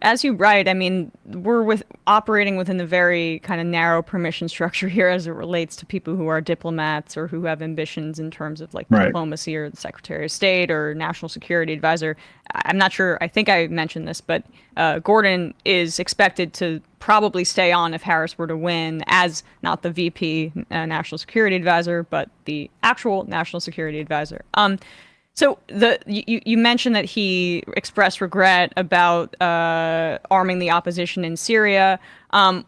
as you write, I mean, operating within a very kind of narrow permission structure here as it relates to people who are diplomats or who have ambitions in terms of like Right. diplomacy or the Secretary of State or National Security Advisor. I'm not sure. I think I mentioned this, but Gordon is expected to probably stay on if Harris were to win as not the VP National Security Advisor, but the actual National Security Advisor. So you mentioned that he expressed regret about arming the opposition in Syria.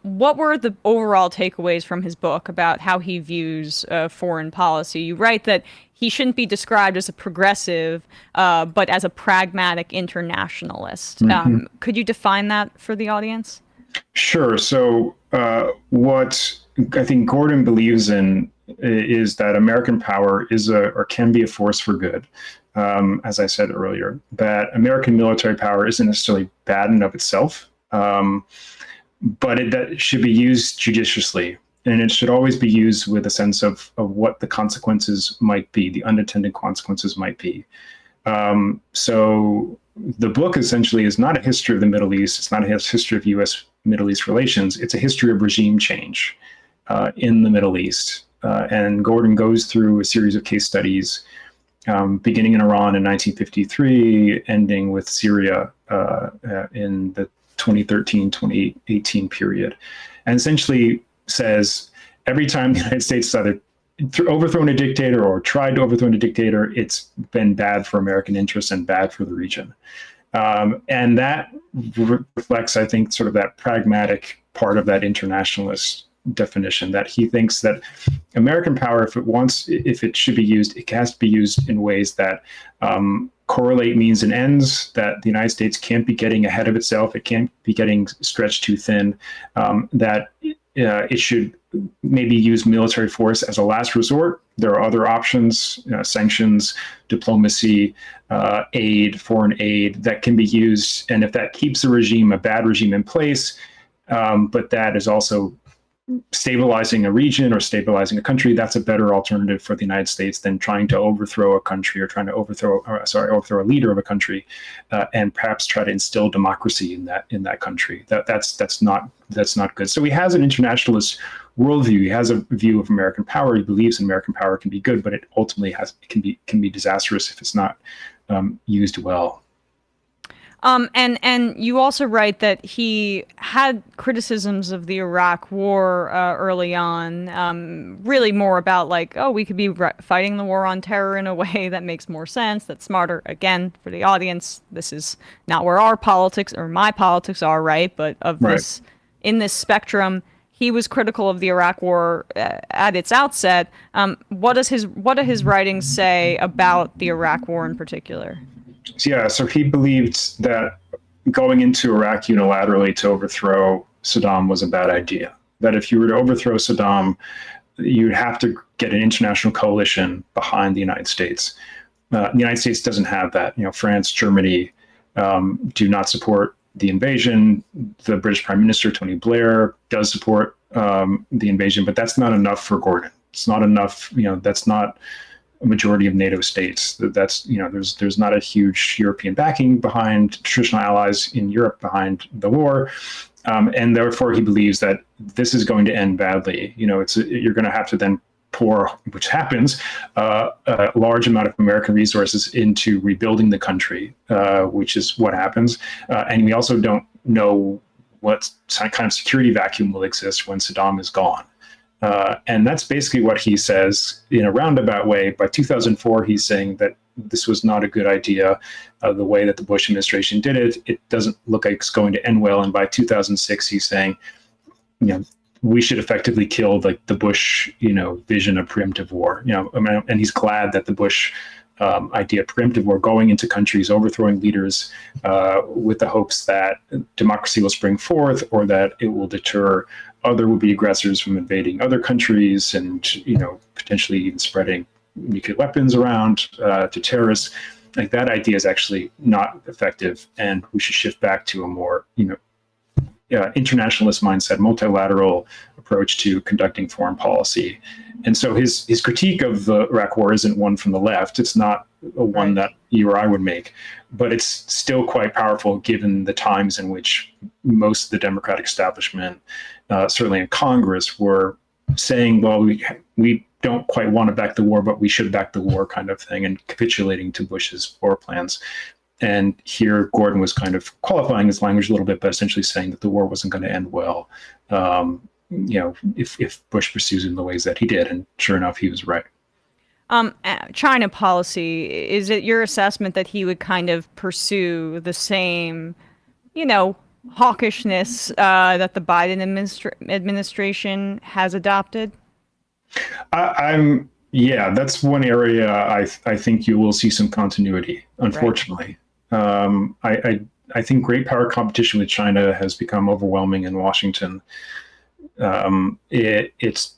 What were the overall takeaways from his book about how he views foreign policy? You write that he shouldn't be described as a progressive, but as a pragmatic internationalist. Mhm. Could you define that for the audience? Sure. So, what I think Gordon believes in is that American power is or can be a force for good. As I said earlier, that American military power isn't necessarily bad in and of itself, but that should be used judiciously. And it should always be used with a sense of what the consequences might be, the unintended consequences might be. So the book essentially is not a history of the Middle East. It's not a history of U.S. Middle East relations. It's a history of regime change in the Middle East. And Gordon goes through a series of case studies, beginning in Iran in 1953, ending with Syria in the 2013-2018 period, and essentially says every time the United States has either overthrown a dictator or tried to overthrow a dictator, it's been bad for American interests and bad for the region. And that reflects, I think, sort of that pragmatic part of that internationalist definition, that he thinks that American power, if it should be used, it has to be used in ways that correlate means and ends, that the United States can't be getting ahead of itself, it can't be getting stretched too thin, that it should maybe use military force as a last resort. There are other options, sanctions, diplomacy, aid, foreign aid that can be used. And if that keeps a bad regime in place, but that is also stabilizing a region or stabilizing a country, that's a better alternative for the United States than trying to overthrow a country or trying to overthrow a leader of a country, and perhaps try to instill democracy in that country. That's not good. So he has an internationalist worldview. He has a view of American power. He believes American power can be good, but it ultimately can be disastrous if it's not used well. And you also write that he had criticisms of the Iraq War early on, really more about like, oh, we could be fighting the war on terror in a way that makes more sense, that's smarter. Again, for the audience, this is not where our politics or my politics are, right? But Right. in this spectrum, he was critical of the Iraq War at its outset. What do his writings say about the Iraq War in particular? Yeah, so he believed that going into Iraq unilaterally to overthrow Saddam was a bad idea. That if you were to overthrow Saddam, you'd have to get an international coalition behind the United States. The United States doesn't have that. France, Germany do not support the invasion. The British Prime Minister, Tony Blair, does support the invasion, but that's not enough for Gordon. It's not enough. That's not a majority of NATO states. There's not a huge European backing behind traditional allies in Europe behind the war, and therefore he believes that this is going to end badly. You're going to have to then pour, which happens, a large amount of American resources into rebuilding the country, which is what happens, and we also don't know what kind of security vacuum will exist when Saddam is gone. And that's basically what he says in a roundabout way. By 2004, he's saying that this was not a good idea. The way that the Bush administration did it, it doesn't look like it's going to end well. And by 2006, he's saying, we should effectively kill the Bush, vision of preemptive war. And he's glad that the Bush idea of preemptive war, going into countries, overthrowing leaders with the hopes that democracy will spring forth or that it will deter other would-be aggressors from invading other countries and, potentially even spreading nuclear weapons around to terrorists. Like, that idea is actually not effective, and we should shift back to a more, internationalist mindset, multilateral approach to conducting foreign policy. And so his critique of the Iraq War isn't one from the left. It's not a one that you or I would make, but it's still quite powerful given the times in which most of the Democratic establishment, certainly in Congress, were saying, well, we don't quite want to back the war, but we should back the war kind of thing, and capitulating to Bush's war plans. And here Gordon was kind of qualifying his language a little bit, but essentially saying that the war wasn't going to end well, if Bush pursues in the ways that he did. And sure enough, he was right. China policy, is it your assessment that he would kind of pursue the same, hawkishness that the Biden administration has adopted? That's one area I think you will see some continuity, unfortunately. Right. I think great power competition with China has become overwhelming in Washington. It's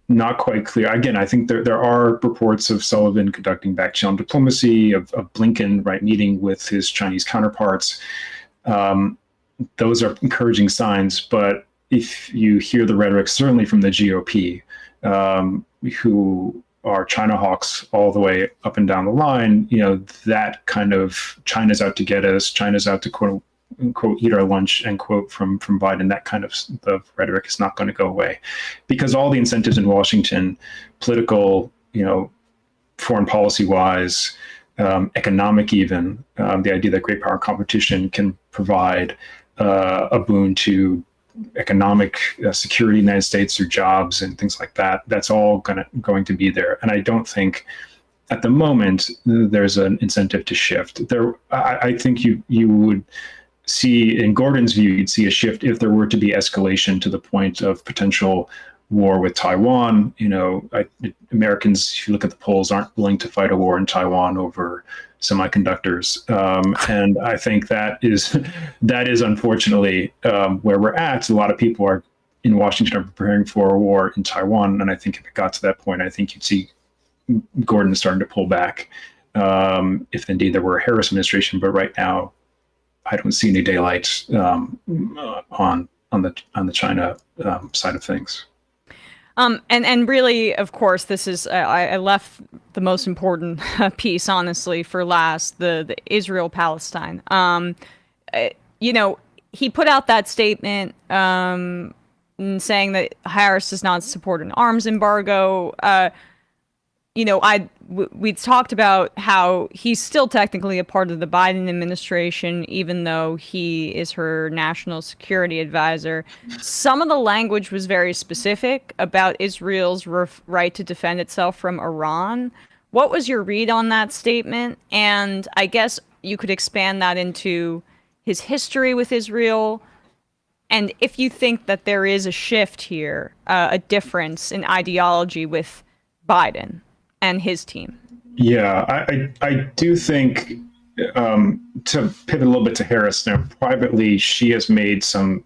not quite clear. Again, I think there are reports of Sullivan conducting back channel diplomacy, of Blinken, meeting with his Chinese counterparts. Those are encouraging signs, but if you hear the rhetoric, certainly from the GOP, who are China hawks all the way up and down the line, that kind of China's out to get us, China's out to quote unquote eat our lunch, end quote, from Biden, that kind of the rhetoric is not going to go away, because all the incentives in Washington, political, foreign policy wise, economic even, the idea that great power competition can provide a boon to economic security in the United States through jobs and things like that, that's all going to be there. And I don't think at the moment there's an incentive to shift. I think you would see, in Gordon's view, you'd see a shift if there were to be escalation to the point of potential war with Taiwan. Americans, if you look at the polls, aren't willing to fight a war in Taiwan over semiconductors, and I think that is unfortunately where we're at. A lot of people are in Washington are preparing for a war in Taiwan, and I think if it got to that point, I think you'd see Gordon starting to pull back, if indeed there were a Harris administration. But right now, I don't see any daylight on the China side of things. And really, of course, this is I left the most important piece, honestly, for last, the Israel-Palestine. He put out that statement saying that Harris does not support an arms embargo. We talked about how he's still technically a part of the Biden administration, even though he is her national security advisor. Some of the language was very specific about Israel's right to defend itself from Iran. What was your read on that statement? And I guess you could expand that into his history with Israel, and if you think that there is a shift here, a difference in ideology with Biden and his team. Yeah, I do think, to pivot a little bit to Harris now, privately, she has made some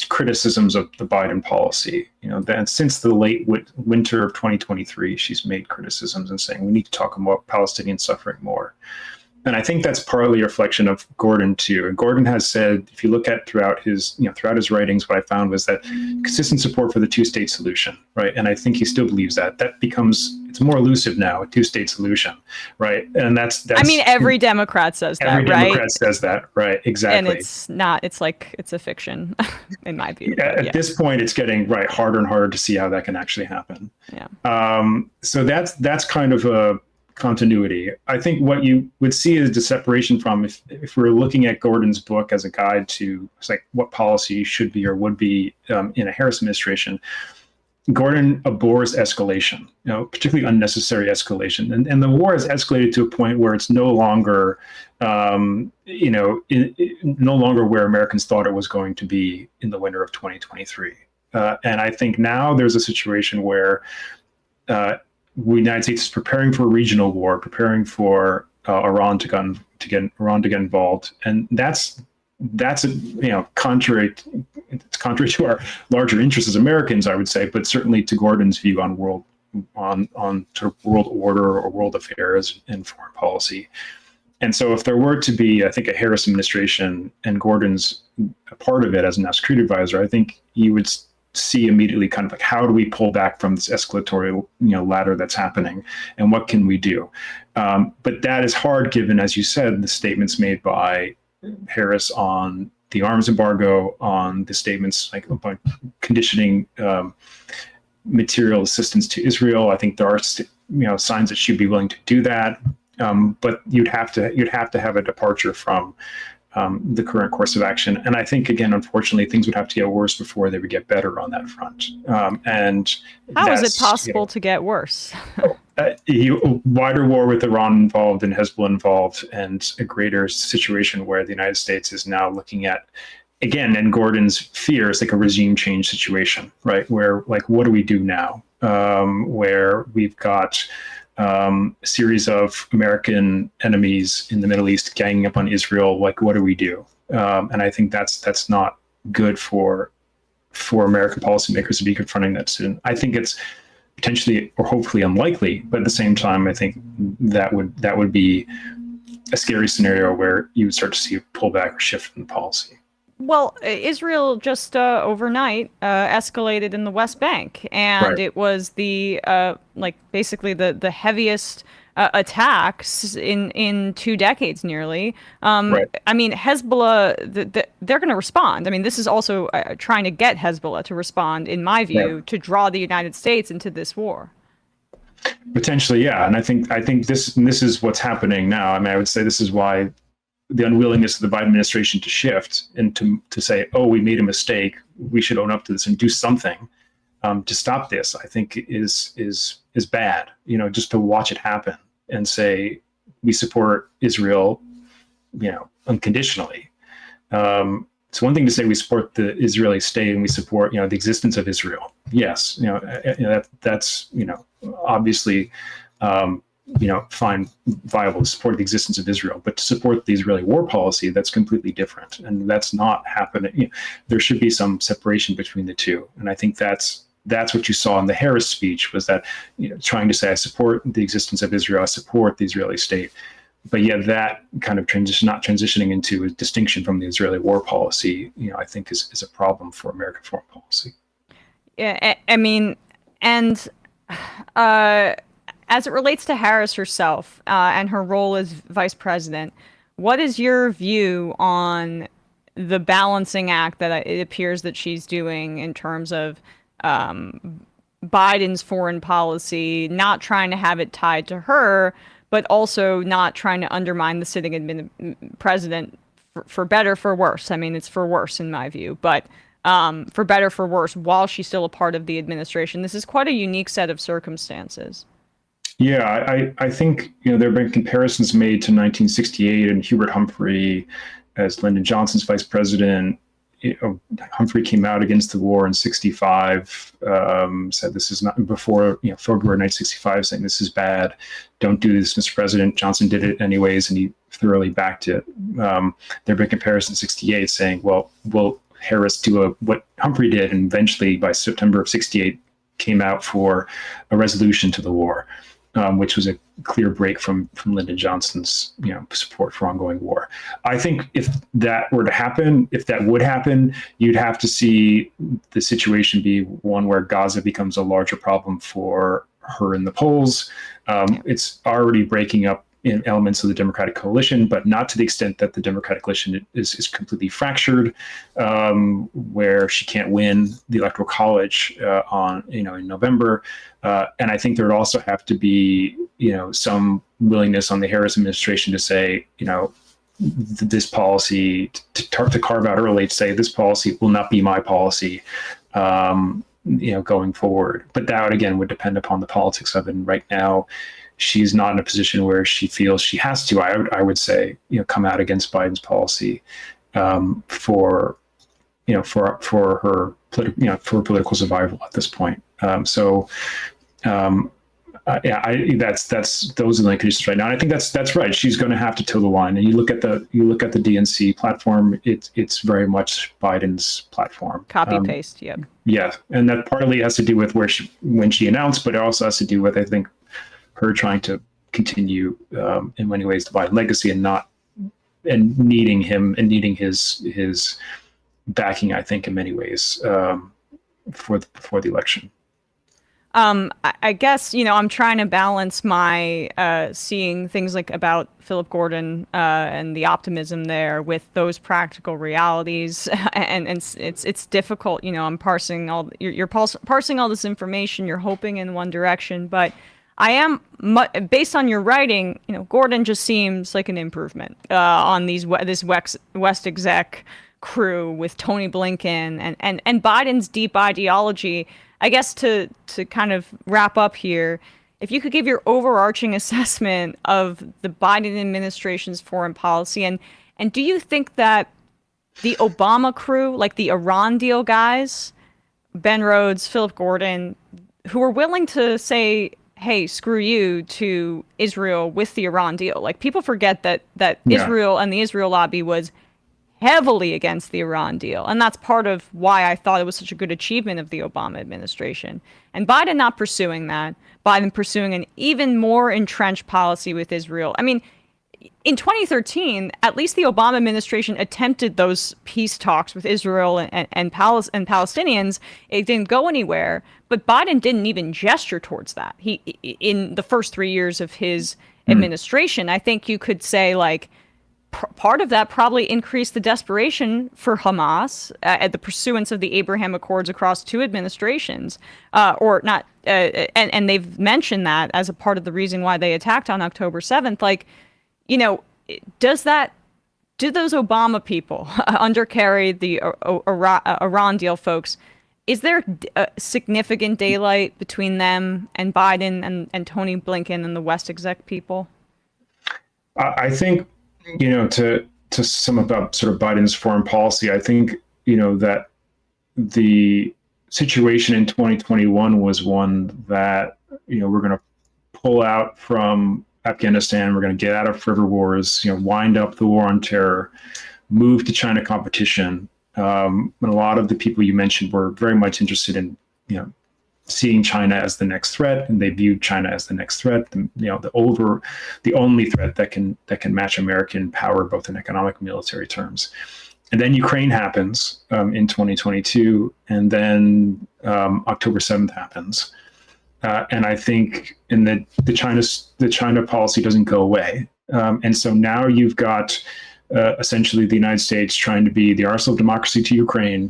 criticisms of the Biden policy. That since the late winter of 2023, she's made criticisms and saying we need to talk about Palestinian suffering more. And I think that's partly a reflection of Gordon too. And Gordon has said, if you look at throughout his writings, what I found was that consistent support for the two-state solution, right? And I think he still believes that. It's more elusive now, a two-state solution, right? And that's. I mean, every Democrat says that, right? Every Democrat says that, right? Exactly. And it's not. It's like it's a fiction, in my view. At this point, it's getting harder and harder to see how that can actually happen. Yeah. So that's kind of a continuity. I think what you would see is the separation from, if we're looking at Gordon's book as a guide to what policy should be or would be in a Harris administration, Gordon abhors escalation, particularly unnecessary escalation. And the war has escalated to a point where it's no longer, no longer where Americans thought it was going to be in the winter of 2023. And I think now there's a situation where the United States is preparing for a regional war, preparing for Iran to get involved, and that's contrary to our larger interests as Americans, I would say, but certainly to Gordon's view on world order or world affairs and foreign policy. And so if there were to be, I think, a Harris administration and Gordon's a part of it as a national security advisor, I think you would see immediately kind of like, how do we pull back from this escalatory, ladder that's happening, and what can we do? But that is hard given, as you said, the statements made by Harris on the arms embargo, on the statements like about conditioning material assistance to Israel. I think there are signs that she'd be willing to do that, but you'd have to have a departure from the current course of action. And I think, again, unfortunately, things would have to get worse before they would get better on that front. And how is it possible to get worse? Wider war with Iran involved and Hezbollah involved, and a greater situation where the United States is now looking at, again, and Gordon's fear is like a regime change situation, right? Where, like, what do we do now? Where we've got a series of American enemies in the Middle East ganging up on Israel. Like, what do we do? And I think that's not good for American policymakers to be confronting that soon. I think it's potentially or hopefully unlikely, but at the same time, I think that would be a scary scenario where you would start to see a pullback or shift in policy. Well, Israel just overnight escalated in the West Bank, and Right. it was the basically the heaviest attacks in 2 decades nearly. Right. I mean, Hezbollah, they're going to respond. I mean, this is also trying to get Hezbollah to respond, in my view, to draw the United States into this war. Potentially, yeah. And I think this is what's happening now. I mean, I would say this is why the unwillingness of the Biden administration to shift and to say, oh, we made a mistake, we should own up to this and do something to stop this, I think is bad. Just to watch it happen and say we support Israel, unconditionally. It's one thing to say we support the Israeli state and we support, the existence of Israel. Yes, that's obviously. Find viable to support the existence of Israel, but to support the Israeli war policy, that's completely different, and that's not happening. There should be some separation between the two, and I think that's what you saw in the Harris speech, was that trying to say I support the existence of Israel, I support the Israeli state, but yet that kind of not transitioning into a distinction from the Israeli war policy, I think is a problem for American foreign policy. Yeah, I mean, and as it relates to Harris herself and her role as vice president, what is your view on the balancing act that it appears that she's doing in terms of Biden's foreign policy, not trying to have it tied to her, but also not trying to undermine the sitting president for better, for worse? I mean, it's for worse in my view, but for better, for worse, while she's still a part of the administration. This is quite a unique set of circumstances. Yeah, I think there have been comparisons made to 1968 and Hubert Humphrey as Lyndon Johnson's vice president. Humphrey came out against the war in '65, said this is not, before February 1965, saying this is bad, don't do this, Mr. President. Johnson did it anyways, and he thoroughly backed it. There have been comparisons in '68 saying, well, will Harris do what Humphrey did, and eventually by September of '68 came out for a resolution to the war. Which was a clear break from Lyndon Johnson's support for ongoing war. I think if that would happen, you'd have to see the situation be one where Gaza becomes a larger problem for her in the polls. It's already breaking up in elements of the Democratic coalition, but not to the extent that the Democratic coalition is completely fractured, where she can't win the Electoral College in November. And I think there would also have to be some willingness on the Harris administration to say this policy to carve out early, to say this policy will not be my policy going forward. But that again would depend upon the politics of it. And right now, she's not in a position where she feels she has to. I would say, come out against Biden's policy for her political survival at this point. That's those are the conditions right now. And I think that's right. She's going to have to toe the line. And you look at the DNC platform. It's very much Biden's platform. Copy paste. Yep. Yeah, and that partly has to do with when she announced, but it also has to do with, I think, her trying to continue in many ways the Biden legacy and needing him and needing his backing, I think, in many ways for the election. I guess, I'm trying to balance my seeing things like about Philip Gordon and the optimism there with those practical realities, and it's difficult. I'm parsing you're parsing all this information. You're hoping in one direction, but I am based on your writing. Gordon just seems like an improvement on this West exec crew with Tony Blinken and Biden's deep ideology. I guess to kind of wrap up here, if you could give your overarching assessment of the Biden administration's foreign policy, and do you think that the Obama crew, like the Iran deal guys, Ben Rhodes, Philip Gordon, who were willing to say, hey, screw you to Israel with the Iran deal. Like, people forget that Israel and the Israel lobby was heavily against the Iran deal. And that's part of why I thought it was such a good achievement of the Obama administration. And Biden not pursuing that, Biden pursuing an even more entrenched policy with Israel. I mean, in 2013, at least the Obama administration attempted those peace talks with Israel and Palestinians. It didn't go anywhere, but Biden didn't even gesture towards that. In the first 3 years of his administration, I think you could say, like, part of that probably increased the desperation for Hamas at the pursuance of the Abraham Accords across two administrations, or not. And they've mentioned that as a part of the reason why they attacked on October 7th. Like, do those Obama people undercarry the Iran deal folks? Is there a significant daylight between them and Biden and Tony Blinken and the West exec people? I think, to sum up sort of Biden's foreign policy, I think, that the situation in 2021 was one that, we're going to pull out from Afghanistan, we're going to get out of forever wars, wind up the war on terror, move to China competition. And a lot of the people you mentioned were very much interested in, seeing China as the next threat, and they viewed China as the next threat, the only threat that can match American power, both in economic and military terms. And then Ukraine happens in 2022, and then October 7th happens, and I think the China policy doesn't go away, and so now you've got essentially the United States trying to be the arsenal of democracy to Ukraine,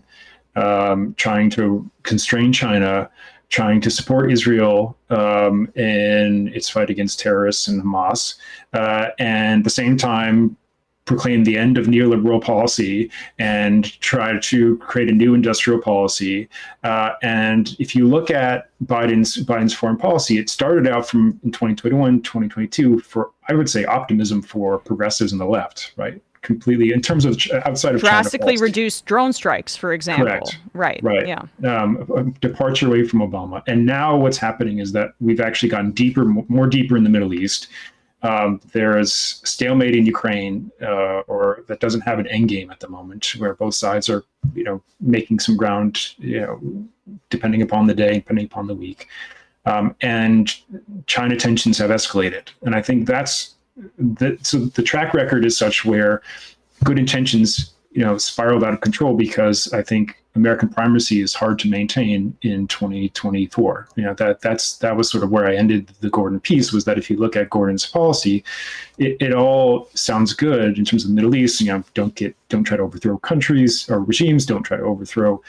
trying to constrain China, trying to support Israel in its fight against terrorists and Hamas, and at the same time proclaim the end of neoliberal policy and try to create a new industrial policy. And if you look at Biden's foreign policy, it started out from in 2021, 2022 for, I would say, optimism for progressives in the left, right? Completely in terms of outside of drastically China reduced drone strikes, for example. Correct. Right. Yeah. A departure away from Obama. And now what's happening is that we've actually gotten more deeper in the Middle East. There is stalemate in Ukraine, or that doesn't have an end game at the moment, where both sides are, making some ground, depending upon the day, depending upon the week. And China tensions have escalated. And I think so the track record is such where good intentions, spiraled out of control, because I think American primacy is hard to maintain in 2024. That was sort of where I ended the Gordon piece, was that if you look at Gordon's policy, it all sounds good in terms of the Middle East. Don't try to overthrow countries or regimes. Don't try to overthrow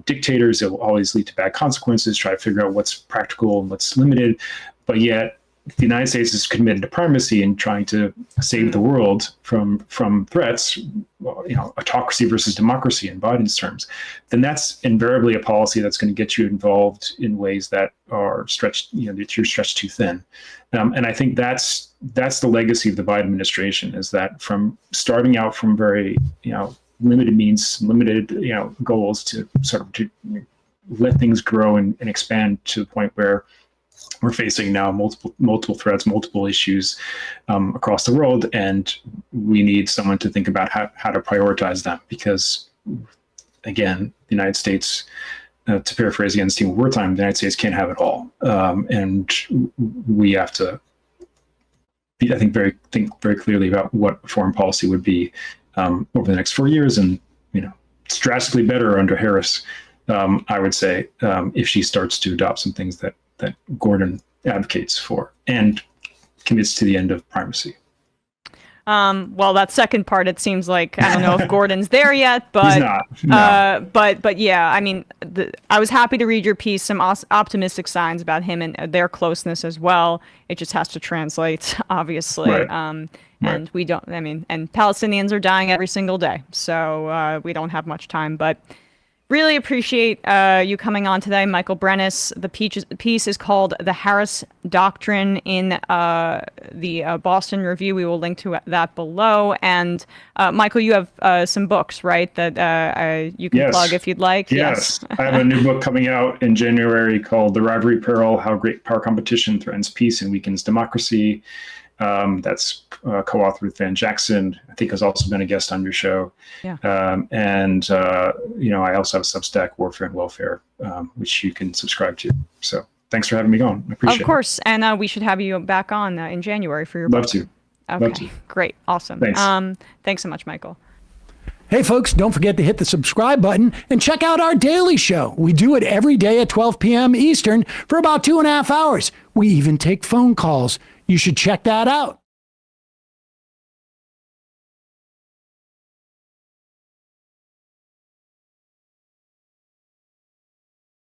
dictators. It will always lead to bad consequences. Try to figure out what's practical and what's limited. But yet, the United States is committed to primacy and trying to save the world from threats, autocracy versus democracy in Biden's terms, then that's invariably a policy that's going to get you involved in ways that are stretched, that you're stretched too thin. And I think that's the legacy of the Biden administration, is that from starting out from very, limited means, limited, goals to sort of to let things grow and expand to the point where we're facing now multiple threats, multiple issues across the world, and we need someone to think about how to prioritize them. Because, again, the United States, to paraphrase against Stephen Wertheim, the United States can't have it all, and we have to think very clearly about what foreign policy would be over the next 4 years, and it's drastically better under Harris. I would say if she starts to adopt some things that Gordon advocates for and commits to the end of primacy. Well, that second part, it seems like, I don't know if Gordon's there yet, but he's not. No. But yeah, I mean, I was happy to read your piece, some optimistic signs about him and their closeness as well. It just has to translate, obviously. Right. And we don't, I mean, and Palestinians are dying every single day, so we don't have much time, but really appreciate you coming on today, Michael Brenes. The piece is called "The Harris Doctrine" in the Boston Review. We will link to that below. And Michael, you have some books, right, that you can plug if you'd like? Yes. I have a new book coming out in January called "The Rivalry Peril: How Great Power Competition Threatens Peace and Weakens Democracy." That's co-authored with Van Jackson. I think has also been a guest on your show. Yeah. I also have Substack, Warfare and Welfare, which you can subscribe to. So thanks for having me on. I appreciate it. Of course. And we should have you back on in January for your book. Love to. Okay. Love to. Great. Awesome. Thanks. Thanks so much, Michael. Hey, folks, don't forget to hit the subscribe button and check out our daily show. We do it every day at 12 p.m. Eastern for about 2.5 hours. We even take phone calls. You should check that out.